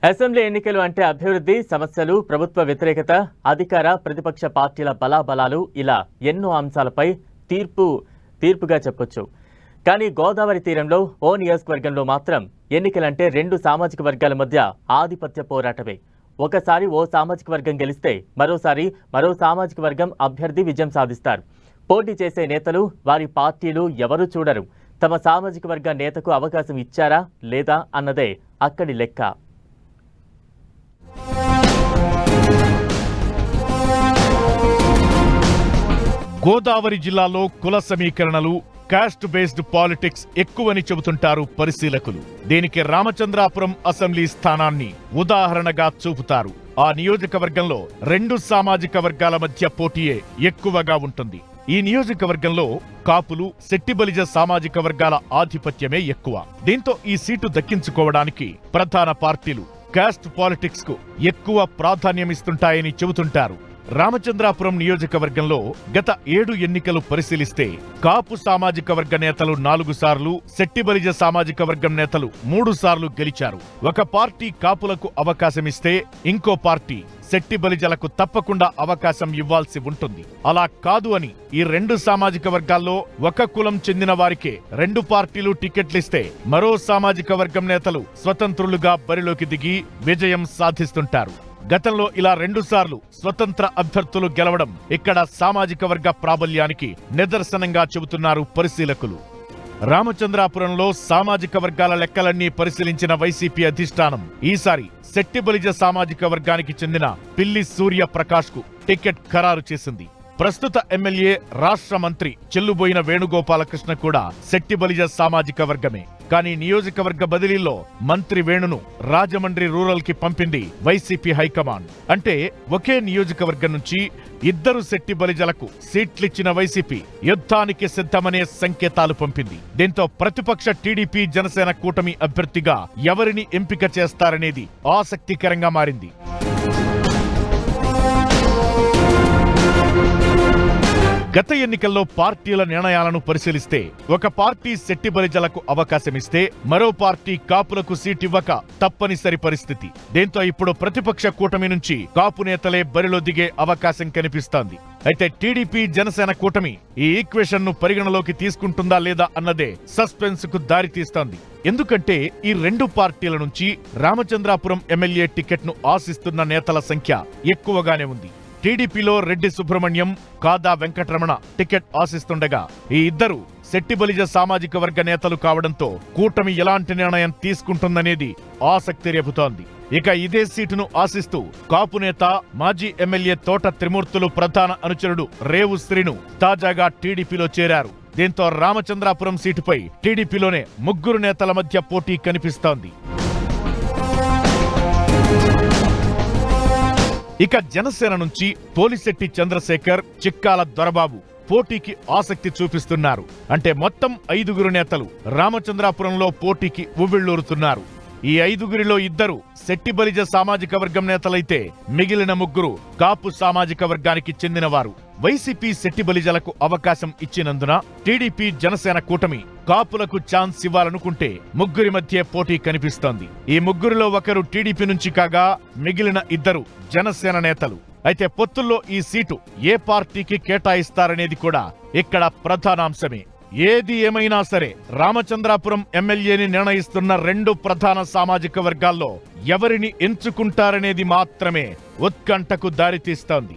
Assembly ఎన్నికలు అంటే అభివృద్ధి, సమస్యలు, ప్రభుత్వ వ్యతిరేకత, అధికార ప్రతిపక్ష పార్టీల బలాబలాలు ఇలా ఎన్నో అంశాలపై తీర్పుగా చెప్పొచ్చు. కానీ గోదావరి తీరంలో ఓ నియోజకవర్గంలో మాత్రం ఎన్నికలంటే రెండు సామాజిక వర్గాల మధ్య ఆధిపత్య పోరాటమే. ఒకసారి ఓ సామాజిక వర్గం గెలిస్తే మరోసారి మరో సామాజిక వర్గం అభ్యర్థి విజయం సాధిస్తారు. పోటీ చేసే నేతలు, వారి పార్టీలు ఎవరూ చూడరు. తమ సామాజిక వర్గ నేతకు అవకాశం ఇచ్చారా లేదా అన్నదే అక్కడి లెక్క. గోదావరి జిల్లాలో కుల సమీకరణలు, కాస్ట్ బేస్డ్ పాలిటిక్స్ ఎక్కువని చెబుతుంటారు పరిశీలకులు. దీనికి రామచంద్రాపురం అసెంబ్లీ స్థానాన్ని ఉదాహరణగా చూపుతారు. ఆ నియోజకవర్గంలో రెండు సామాజిక వర్గాల మధ్య పోటీయే ఎక్కువగా ఉంటుంది. ఈ నియోజకవర్గంలో కాపులు, శెట్టిబలిజ సామాజిక వర్గాల ఆధిపత్యమే ఎక్కువ. దీంతో ఈ సీటు దక్కించుకోవడానికి ప్రధాన పార్టీలు కాస్ట్ పాలిటిక్స్ కు ఎక్కువ ప్రాధాన్యమిస్తుంటాయని చెబుతుంటారు. రామచంద్రాపురం నియోజకవర్గంలో గత 7 ఎన్నికలు పరిశీలిస్తే కాపు సామాజిక వర్గ నేతలు 4 సార్లు, శెట్టిబలిజ సామాజిక వర్గం నేతలు 3 సార్లు గెలిచారు. ఒక పార్టీ కాపులకు అవకాశమిస్తే ఇంకో పార్టీ శెట్టిబలిజలకు తప్పకుండా అవకాశం ఇవ్వాల్సి ఉంటుంది. అలా కాదు అని ఈ రెండు సామాజిక వర్గాల్లో ఒక కులం చెందిన వారికే 2 పార్టీలు టికెట్లిస్తే మరో సామాజిక వర్గం నేతలు స్వతంత్రులుగా బరిలోకి దిగి విజయం సాధిస్తుంటారు. గతంలో ఇలా 2 సార్లు స్వతంత్ర అభ్యర్థులు గెలవడం ఇక్కడ సామాజిక వర్గ ప్రాబల్యానికి నిదర్శనంగా చెబుతున్నారు పరిశీలకులు. రామచంద్రాపురంలో సామాజిక వర్గాల లెక్కలన్నీ పరిశీలించిన వైసీపీ అధిష్టానం ఈసారి శెట్టిబలిజ సామాజిక వర్గానికి చెందిన పిల్లి సూర్య ప్రకాష్ కు టికెట్ ఖరారు చేసింది. ప్రస్తుత ఎమ్మెల్యే, రాష్ట్ర మంత్రి చెల్లుబోయిన వేణుగోపాలకృష్ణ కూడా శెట్టిబలిజ సామాజిక వర్గమే. కానీ నియోజకవర్గ బదిలీలో మంత్రి వేణును రాజమండ్రి రూరల్ కి పంపింది వైసీపీ హైకమాండ్. అంటే ఒకే నియోజకవర్గం నుంచి 2 శెట్టిబలిజలకు సీట్లిచ్చిన వైసీపీ యుద్ధానికి సిద్ధమనే సంకేతాలు పంపింది. దీంతో ప్రతిపక్ష టీడీపీ, జనసేన కూటమి అభ్యర్థిగా ఎవరిని ఎంపిక చేస్తారనేది ఆసక్తికరంగా మారింది. గత ఎన్నికల్లో పార్టీల నిర్ణయాలను పరిశీలిస్తే ఒక పార్టీ శెట్టిబలిజలకు అవకాశమిస్తే మరో పార్టీ కాపులకు సీటివ్వక తప్పనిసరి పరిస్థితి. దీంతో ఇప్పుడు ప్రతిపక్ష కూటమి నుంచి కాపు నేతలే బరిలో దిగే అవకాశం కనిపిస్తోంది. అయితే టీడీపీ, జనసేన కూటమి ఈ ఈక్వేషన్ ను పరిగణలోకి తీసుకుంటుందా లేదా అన్నదే సస్పెన్స్ కు దారితీస్తోంది. ఎందుకంటే ఈ 2 పార్టీల నుంచి రామచంద్రాపురం ఎమ్మెల్యే టికెట్ ను ఆశిస్తున్న నేతల సంఖ్య ఎక్కువగానే ఉంది. టీడీపీలో రెడ్డి సుబ్రహ్మణ్యం, కాదా వెంకటరమణ టికెట్ ఆశిస్తుండగా ఈ 2 శెట్టిబలిజ సామాజిక వర్గ నేతలు కావడంతో కూటమి ఎలాంటి నిర్ణయం తీసుకుంటుందనేది ఆసక్తి రేపుతోంది. ఇక ఇదే సీటును ఆశిస్తూ కాపు నేత, మాజీ ఎమ్మెల్యే తోట త్రిమూర్తులు ప్రధాన అనుచరుడు రేవు శ్రీను తాజాగా టీడీపీలో చేరారు. దీంతో రామచంద్రాపురం సీటుపై టీడీపీలోనే 3 నేతల మధ్య పోటీ కనిపిస్తోంది. ఇక జనసేన నుంచి పోలిశెట్టి చంద్రశేఖర్, చిక్కాల దొరబాబు పోటీకి ఆసక్తి చూపిస్తున్నారు. అంటే మొత్తం 5 నేతలు రామచంద్రాపురంలో పోటీకి ఉవ్విళ్లూరుతున్నారు. ఈ 5లో 2 శెట్టిబలిజ సామాజిక వర్గం నేతలైతే మిగిలిన 3 కాపు సామాజిక వర్గానికి చెందినవారు. వైసీపీ శెట్టిబలిజలకు అవకాశం ఇచ్చినందున టీడీపీ, జనసేన కూటమి కాపులకు ఛాన్స్ ఇవ్వాలనుకుంటే 3 మధ్య పోటీ కనిపిస్తోంది. ఈ 3లో ఒకరు టీడీపీ నుంచి కాగా మిగిలిన 2 జనసేన నేతలు. అయితే పొత్తుల్లో ఈ సీటు ఏ పార్టీకి కేటాయిస్తారనేది కూడా ఇక్కడ ప్రధానాంశమే. ఏది ఏమైనా సరే రామచంద్రాపురం ఎమ్మెల్యేని నిర్ణయిస్తున్న 2 ప్రధాన సామాజిక వర్గాల్లో ఎవరిని ఎంచుకుంటారనేది మాత్రమే ఉత్కంఠకు దారితీస్తోంది.